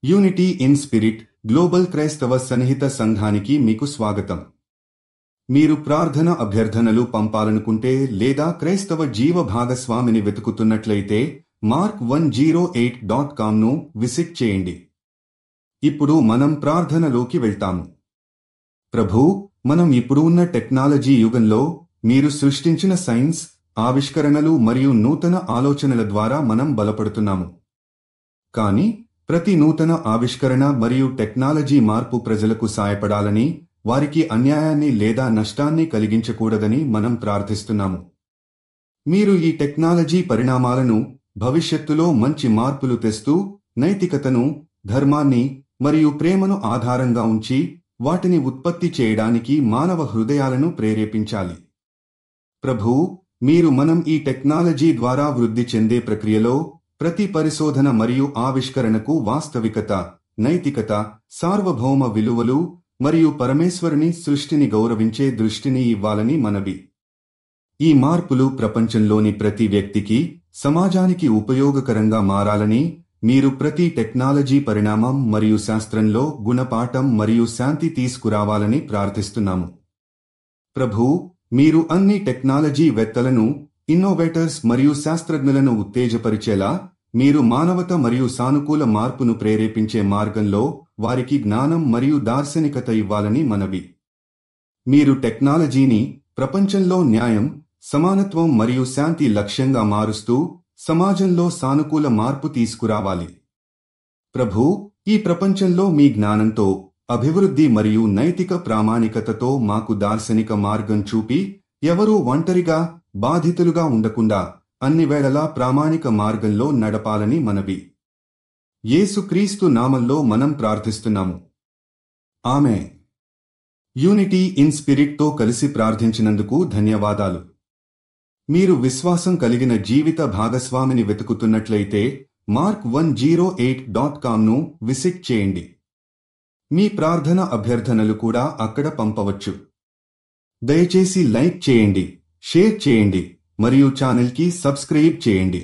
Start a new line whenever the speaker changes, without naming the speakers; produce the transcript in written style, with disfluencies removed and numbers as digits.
Unity in spirit global క్రైస్తవ సన్నిహిత సంఘానికి మీకు స్వాగతం. మీరు ప్రార్థన అభ్యర్థనలు పంపాలనుకుంటే లేదా క్రైస్తవ జీవ భాగస్వామిని వెతుకుతున్నట్లయితే mark108.comను విజిట్ చేయండి. ఇప్పుడు మనం ప్రార్థనలోకి వెళ్తాము. ప్రభూ, మనం ఇప్పుడు ఉన్న టెక్నాలజీ యుగంలో మీరు సృష్టించిన సైన్స్, ఆవిష్కరణలు మరియు నూతన ఆలోచనల ద్వారా మనం బలపడుతున్నాము. కానీ ప్రతి నూతన ఆవిష్కరణ మరియు టెక్నాలజీ మార్పు ప్రజలకు సాయపడాలని, వారికి అన్యాయాన్ని లేదా నష్టాన్ని కలిగించకూడదని మనం ప్రార్థిస్తున్నాము. మీరు ఈ టెక్నాలజీ పరిణామాలను భవిష్యత్తులో మంచి మార్పులు తెస్తూ నైతికతను, ధర్మాన్ని మరియు ప్రేమను ఆధారంగా ఉంచి వాటిని ఉత్పత్తి చేయడానికి మానవ హృదయాలను ప్రేరేపించాలి. ప్రభూ, మీరు మనం ఈ టెక్నాలజీ ద్వారా వృద్ధి చెందే ప్రక్రియలో ప్రతి పరిశోధన మరియు ఆవిష్కరణకు వాస్తవికత, నైతికత, సార్వభౌమ విలువలు మరియు పరమేశ్వరుని సృష్టిని గౌరవించే దృష్టిని ఇవ్వాలని మనవి. ఈ మార్పులు ప్రపంచంలోని ప్రతి వ్యక్తికి, సమాజానికి ఉపయోగకరంగా మారాలని, మీరు ప్రతి టెక్నాలజీ పరిణామం మరియు శాస్త్రంలో గుణపాఠం మరియు శాంతి తీసుకురావాలని ప్రార్థిస్తున్నాము. ప్రభూ, మీరు అన్ని టెక్నాలజీ వేత్తలను, ఇన్నోవేటర్స్ మరియు శాస్త్రజ్ఞులను ఉత్తేజపరిచేలా, మీరు మానవత మరియు సానుకూల మార్పును ప్రేరేపించే మార్గంలో వారికి జ్ఞానం మరియు దార్శనికత ఇవ్వాలని మనవి. మీరు టెక్నాలజీని ప్రపంచంలో న్యాయం, సమానత్వం మరియు శాంతి లక్ష్యంగా మారుస్తూ సమాజంలో సానుకూల మార్పు తీసుకురావాలి. ప్రభూ, ఈ ప్రపంచంలో మీ జ్ఞానంతో, అభివృద్ధి మరియు నైతిక ప్రామాణికతతో మాకు దార్శనిక మార్గం చూపి, ఎవరూ ఒంటరిగా, బాధితులుగా ఉండకుండా అన్ని వేళలా ప్రామాణిక మార్గంలో నడపాలని మనవి. యేసుక్రీస్తు నామంలో మనం ప్రార్థిస్తున్నాము. ఆమేన్. యూనిటీ ఇన్ స్పిరిట్తో కలిసి ప్రార్థించినందుకు ధన్యవాదాలు. మీరు విశ్వాసం కలిగిన జీవిత భాగస్వామిని వెతుకుతున్నట్లయితే mark108.comను విజిట్ చేయండి. మీ ప్రార్థన అభ్యర్థనలు కూడా అక్కడ పంపవచ్చు. దయచేసి లైక్ చేయండి, షేర్ చేయండి మరియు ఛానల్కి సబ్స్క్రైబ్ చేయండి.